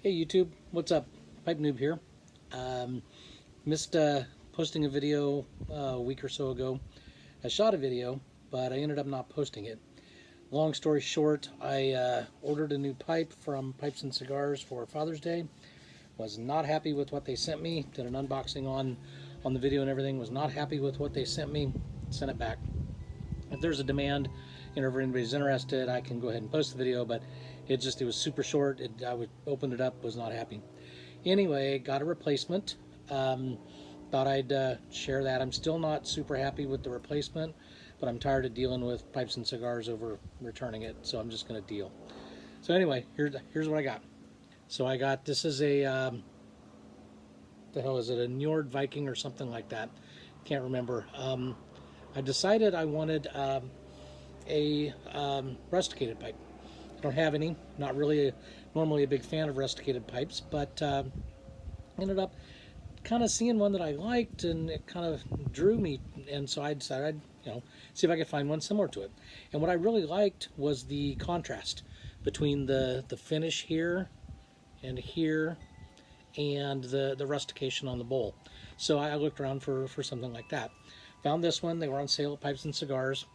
Hey YouTube, what's up? Pipe Noob here. Um, Missed posting a video a week or so ago. I shot a video, but I ended up not posting it. Long story short, I ordered a new pipe from Pipes and Cigars for Father's Day. Was not happy with what they sent me. Did an unboxing on the video and everything. Was not happy with what they sent me. Sent it back. If there's a demand, if anybody's interested, I can go ahead and post the video. But it was super short. I opened it up, was not happy. Anyway, got a replacement. Thought I'd share that. I'm still not super happy with the replacement, but I'm tired of dealing with Pipes and Cigars over returning it, so I'm just going to deal. So anyway, here's what I got. So I got, this is a, the hell is it, a Njord Viking or something like that. Can't remember. I decided I wanted a rusticated pipe. I don't have any. Not really normally a big fan of rusticated pipes, but ended up kind of seeing one that I liked, and it kind of drew me, and so I decided I'd see if I could find one similar to it. And what I really liked was the contrast between the finish here and here and the rustication on the bowl. So I looked around for something like that. Found this one. They were on sale at Pipes and Cigars.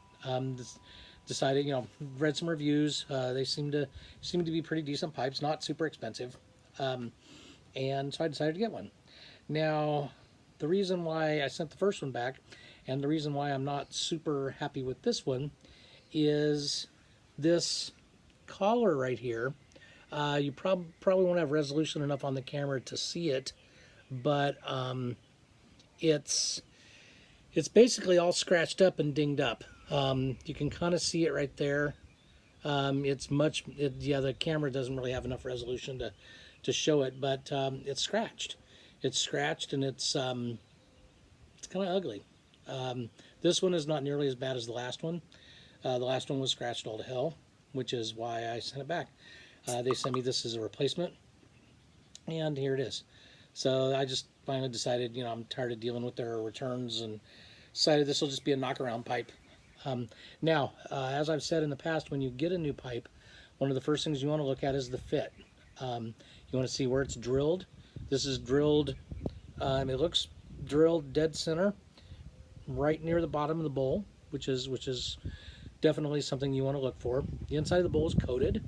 Decided, read some reviews. They seem to be pretty decent pipes, not super expensive. And so I decided to get one. Now, the reason why I sent the first one back, and the reason why I'm not super happy with this one, is this collar right here. You probably won't have resolution enough on the camera to see it, but it's basically all scratched up and dinged up. You can kind of see it right there. The camera doesn't really have enough resolution to show it, but it's scratched. It's scratched, and it's kind of ugly. This one is not nearly as bad as the last one. The last one was scratched all to hell, which is why I sent it back. They sent me this as a replacement, and here it is. So I just finally decided, I'm tired of dealing with their returns, and decided this will just be a knockaround pipe. Now, as I've said in the past, when you get a new pipe, one of the first things you want to look at is the fit. You want to see where it's drilled. This is drilled, it looks drilled dead center, right near the bottom of the bowl, which is definitely something you want to look for. The inside of the bowl is coated,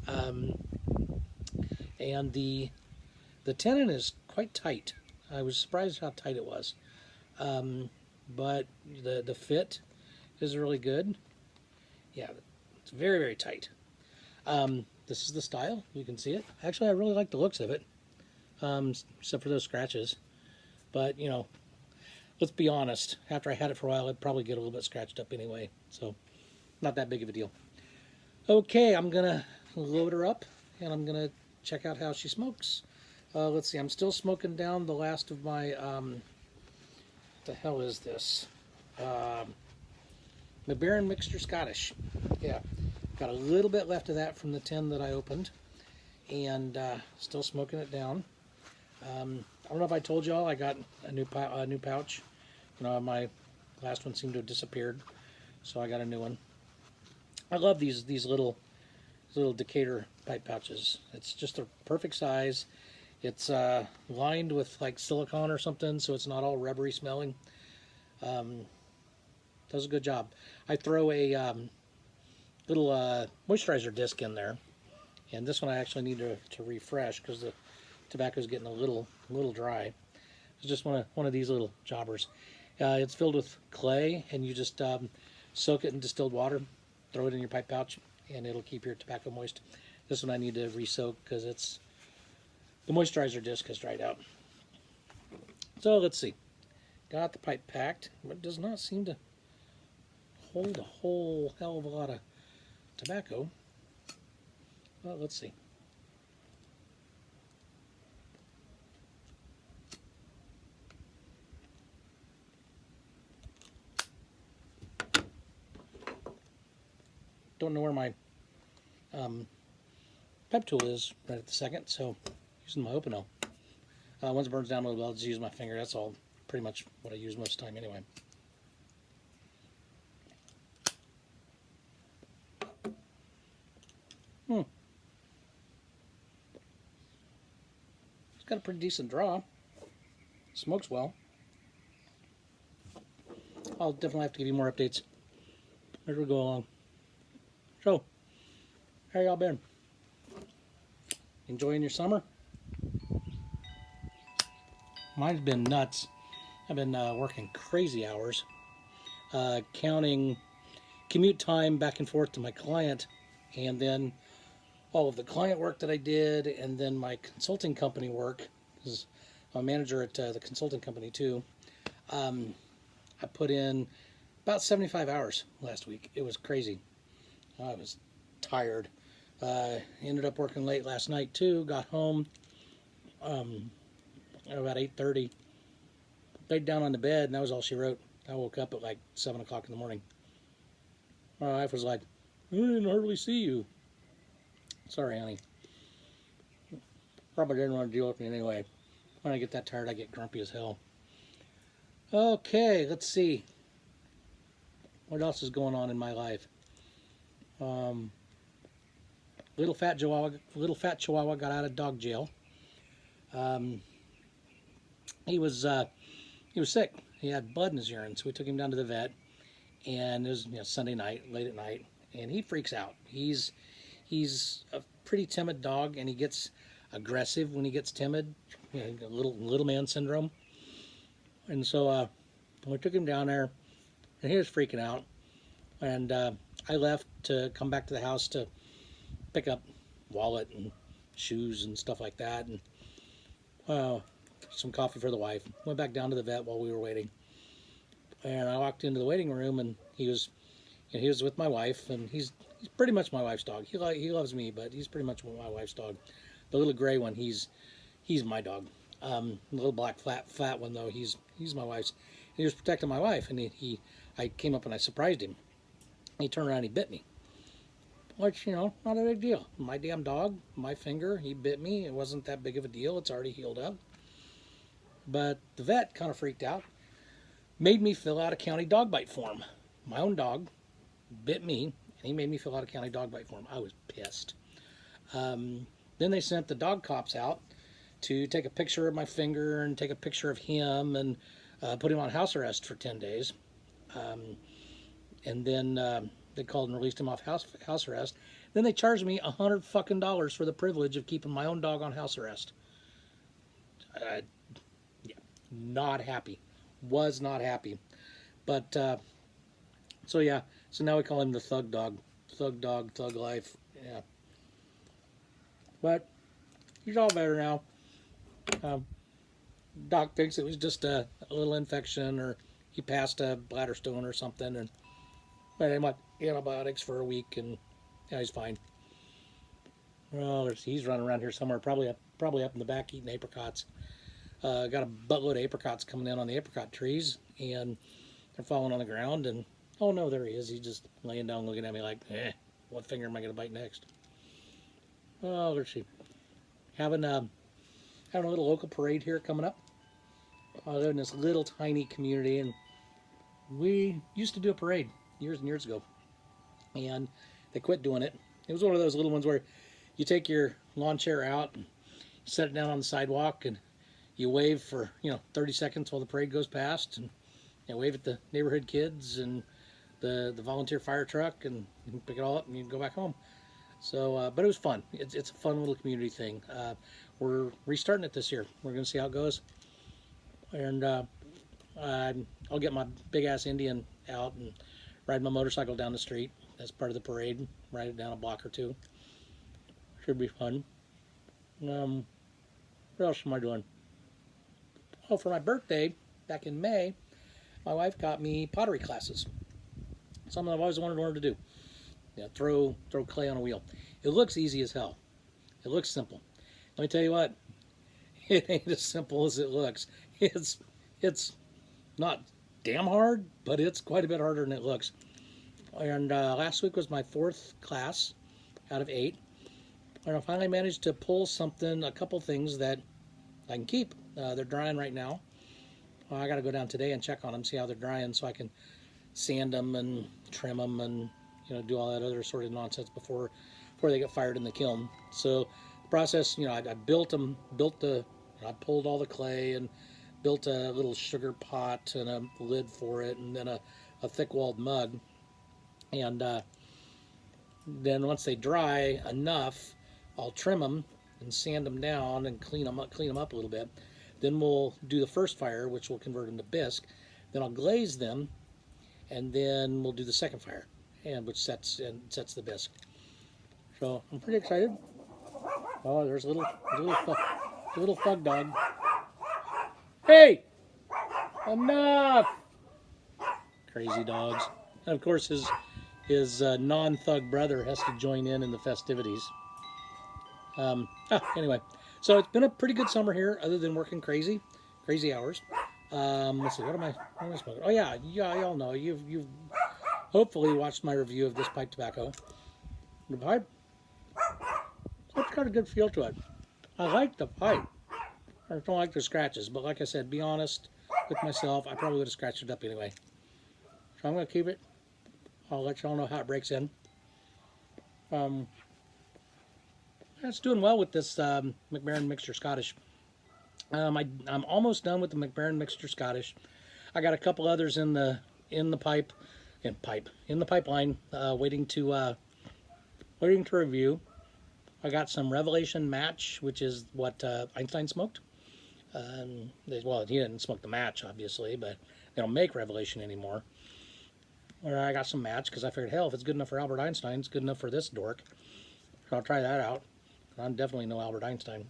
and the tenon is quite tight. I was surprised how tight it was, but the fit is really good. Yeah, it's very, very tight. This is the style. You can see it. Actually, I really like the looks of it, except for those scratches. But, let's be honest. After I had it for a while, it'd probably get a little bit scratched up anyway. So, not that big of a deal. Okay, I'm going to load her up, and I'm going to check out how she smokes. Let's see. I'm still smoking down the last of my, what the hell is this? McBaron Mixture Scottish. Yeah, got a little bit left of that from the tin that I opened, and still smoking it down. I don't know if I told y'all I got a new pouch. My last one seemed to have disappeared, so I got a new one. I love these little Decatur pipe pouches. It's just a perfect size. It's lined with like silicone or something, so it's not all rubbery smelling. Does a good job. I throw a little moisturizer disc in there, and this one I actually need to refresh because the tobacco is getting a little dry. It's just one of these little jobbers. It's filled with clay, and you just soak it in distilled water, throw it in your pipe pouch, and it'll keep your tobacco moist. This one I need to re-soak because the moisturizer disc has dried out. So let's see. Got the pipe packed, but it does not seem to hold a whole hell of a lot of tobacco. Well, let's see. Don't know where my pipe tool is right at the second, so using my Opino. Once it burns down a little bit, I'll just use my finger. That's all pretty much what I use most of the time anyway. got a pretty decent draw. Smokes well. I'll definitely have to give you more updates as we go along. So, how y'all been? Enjoying your summer? Mine's been nuts. I've been working crazy hours, counting commute time back and forth to my client, and then all of the client work that I did, and then my consulting company work, because I'm a manager at the consulting company too. I put in about 75 hours last week. It was crazy. I was tired. Ended up working late last night too. Got home about 8:30. Laid down on the bed, and that was all she wrote. I woke up at like 7 o'clock in the morning. My wife was like, "I didn't hardly see you." Sorry, honey. Probably didn't want to deal with me anyway. When I get that tired, I get grumpy as hell. Okay, let's see. What else is going on in my life? Little fat Chihuahua got out of dog jail. He was sick. He had blood in his urine, so we took him down to the vet. And it was Sunday night, late at night, and he freaks out. He's a pretty timid dog, and he gets aggressive when he gets timid. Little man syndrome. And so we took him down there, and he was freaking out. And I left to come back to the house to pick up wallet and shoes and stuff like that, and some coffee for the wife. Went back down to the vet while we were waiting. And I walked into the waiting room, and he was with my wife, and he's pretty much my wife's dog. He loves me, but he's pretty much my wife's dog. The little gray one, he's my dog. The little black flat one though, he's my wife's. And he was protecting my wife, and I came up and I surprised him. He turned around and he bit me. Which, not a big deal. My damn dog, my finger, he bit me. It wasn't that big of a deal. It's already healed up. But the vet kind of freaked out. Made me fill out a county dog bite form. My own dog bit me, and he made me fill out a county dog bite form. I was pissed. Then they sent the dog cops out to take a picture of my finger and take a picture of him and put him on house arrest for 10 days. And then they called and released him off house arrest. Then they charged me $100 fucking for the privilege of keeping my own dog on house arrest. Yeah, not happy. Was not happy. But so now we call him the thug dog. Thug dog, thug life. Yeah. But he's all better now. Doc thinks it was just a little infection, or he passed a bladder stone or something, and made him antibiotics for a week, and he's fine. Well, he's running around here somewhere, probably up in the back eating apricots. Got a buttload of apricots coming in on the apricot trees, and they're falling on the ground, and oh no, there he is. He's just laying down looking at me like, what finger am I going to bite next? Oh, let's see. Having a little local parade here coming up. I live in this little tiny community, and we used to do a parade years and years ago, and they quit doing it. It was one of those little ones where you take your lawn chair out and set it down on the sidewalk, and you wave for 30 seconds while the parade goes past, and wave at the neighborhood kids and the volunteer fire truck, and you can pick it all up and you can go back home. So, but it was fun. It's a fun little community thing. We're restarting it this year. We're going to see how it goes. And I'll get my big-ass Indian out and ride my motorcycle down the street as part of the parade. Ride it down a block or two. Should be fun. What else am I doing? Oh, for my birthday, back in May, my wife got me pottery classes. Something I've always wanted to learn to do. Throw clay on a wheel. It looks easy as hell. It looks simple. Let me tell you what, it ain't as simple as it looks. It's not damn hard, but it's quite a bit harder than it looks. And last week was my 4th class out of 8. And I finally managed to pull a couple things that I can keep. They're drying right now. I got to go down today and check on them, see how they're drying, so I can sand them and trim them and do all that other sort of nonsense before they get fired in the kiln. So the process, I built the I pulled all the clay and built a little sugar pot and a lid for it, and then a thick-walled mug. And then once they dry enough, I'll trim them and sand them down and clean them up a little bit. Then we'll do the first fire, which will convert them to bisque. Then I'll glaze them, and then we'll do the second fire, and which sets the bisque. So I'm pretty excited. Oh, there's a little thug dog. Hey, enough! Crazy dogs. And of course, his non-thug brother has to join in the festivities. Anyway, so it's been a pretty good summer here, other than working crazy hours. Let's see, what am I smoking? Oh yeah, y'all know, you've hopefully watched my review of this pipe tobacco. The pipe, it's got a good feel to it. I like the pipe. I don't like the scratches, but like I said, be honest with myself, I probably would have scratched it up anyway. So I'm going to keep it. I'll let y'all know how it breaks in. It's doing well with this Mac Baren Mixture Scottish. I'm almost done with the Mac Baren Mixture Scottish. I got a couple others in the pipeline, waiting to review. I got some Revelation Match, which is what Einstein smoked. Well, he didn't smoke the match, obviously, but they don't make Revelation anymore. Or I got some Match because I figured, hell, if it's good enough for Albert Einstein, it's good enough for this dork. So I'll try that out. I'm definitely no Albert Einstein.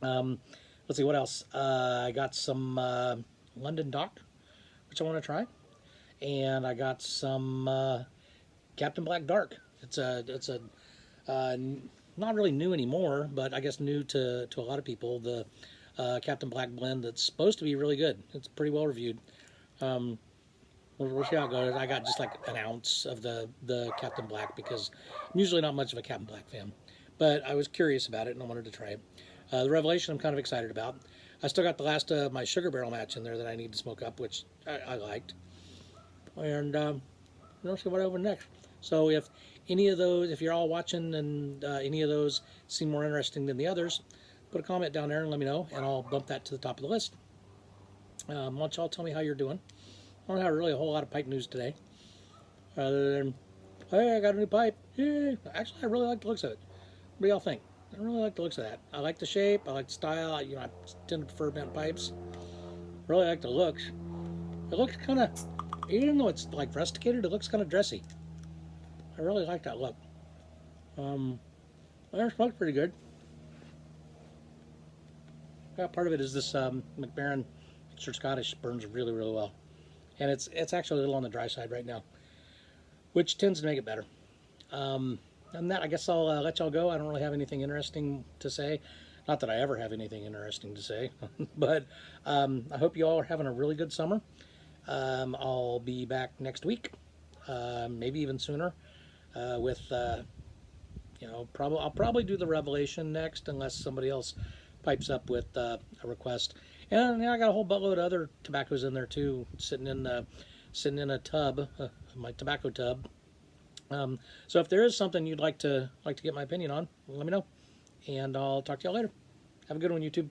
Let's see, what else? I got some London Dock, which I want to try. And I got some Captain Black Dark. It's a not really new anymore, but I guess new to a lot of people. The Captain Black blend that's supposed to be really good. It's pretty well reviewed. We'll see how it goes. I got just like an ounce of the Captain Black because I'm usually not much of a Captain Black fan. But I was curious about it and I wanted to try it. The Revelation I'm kind of excited about. I still got the last of my Sugar Barrel Match in there that I need to smoke up, which I liked. And we'll see what I open next. So if any of those, if you're all watching and any of those seem more interesting than the others, put a comment down there and let me know, and I'll bump that to the top of the list. Why don't y'all tell me how you're doing? I don't have really a whole lot of pipe news today. Other than, hey, I got a new pipe. Yay. Actually, I really like the looks of it. What do y'all think? I really like the looks of that. I like the shape. I like the style. I tend to prefer bent pipes. Really like the looks. It looks kind of, even though it's like rusticated, it looks kind of dressy. I really like that look. It smells pretty good. Yeah, part of it is this Mac Baren Mixture Scottish burns really, really well. And it's actually a little on the dry side right now, which tends to make it better. And that, I guess I'll let y'all go. I don't really have anything interesting to say. Not that I ever have anything interesting to say, but I hope you all are having a really good summer. I'll be back next week, maybe even sooner, with I'll probably do the Revelation next, unless somebody else pipes up with a request. And I got a whole buttload of other tobaccos in there too, sitting in a tub, my tobacco tub. So if there is something you'd like to get my opinion on, let me know, and I'll talk to y'all later. Have a good one, YouTube.